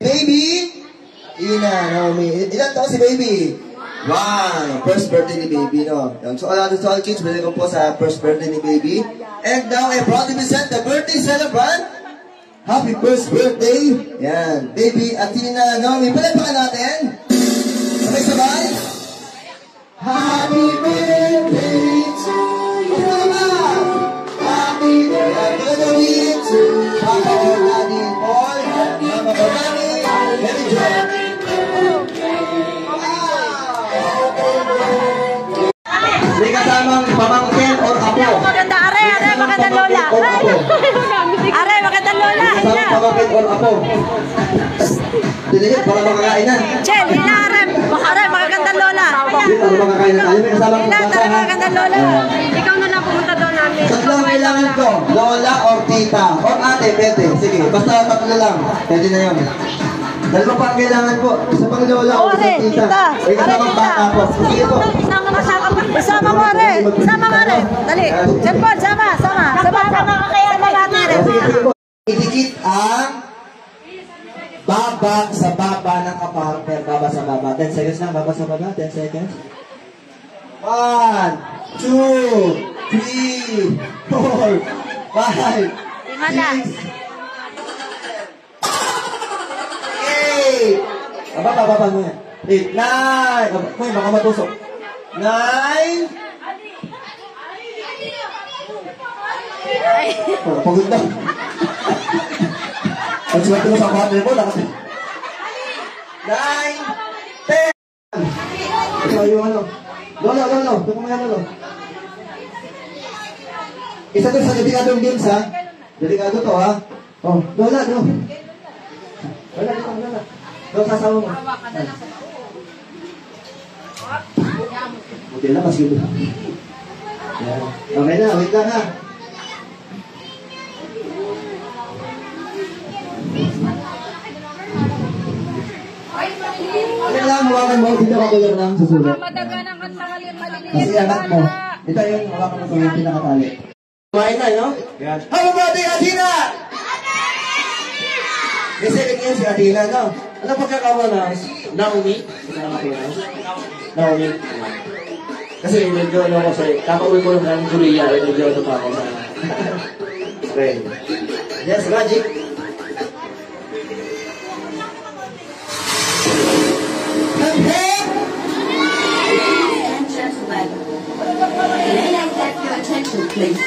Baby! Ina, Naomi. Ilan taon si Baby? Wow! First birthday ni Baby, no? So, all kids, bili ko po sa first birthday ni Baby. And now, I proud to present the birthday celebrant. Happy first birthday! Yan. Baby, Athena, Naomi. Palapakan natin. Sabay-sabay. Happy birthday to you. Happy birthday to Papa or Daddy Paul. Mama or Daddy. Very good. May kasamang pamangkin or apo. Maganda, are, maganda lola. Are, maganda lola. Kasamang pamangkin or apo. Dinigit para makakain na. Chen, inaarem. Are, maganda lola. Para makakain na. Ayaw may kasamang Inat, are, maganda lola. Ikaw na lang pumunta doon namin. Tatlong kailangan ko. Lola or tita. Or ate, pwede. Sige, basta tatlo lang. Pwede na yun. Dalawa pa ang kailangan po. Isa pang lola o isang tita. May kasamang bata po. Sige po. Isama mo, are. Isama mo, are. Dali. Chen Paul, sama. Sama ka kaya. Sama natin. Sige po. Idikit ang baba sa baba ng kapartner. Baba sa baba. 10 seconds lang. Baba sa baba. 10 seconds. 1, 2, 3, 4, 5, 6, 8. Baba mo yan. 8, 9. Uy, baka matusok. 9. Oh, pagod na. Ang swerte mo sa partner mo. 9, 10. Ito yung ano. Lolo. Ito kung may ano. Isa to sa delikadong games, ha? Delikado to, ha? Oh, Lola. Lola. Lola, sasawa mo. Buti lang, mas gulo. Okay na, wait lang, ha? Kaya lang, hawakan mo, hindi ako kulang lang susunod. Kasi anak mo, ito yung hawakan mo sa yung pinakatali. Kumain na, no? Happy birthday, Athena! May second year si Athena, no? Ano pagkakawa na? Naomi? Naomi. Kasi medyo ano ko sa'yo, kakauwi ko lang ng Korea, medyo ano pa ako sa... Okay. Yes, Magic. Ladies and gentlemen, may I get your attention, please?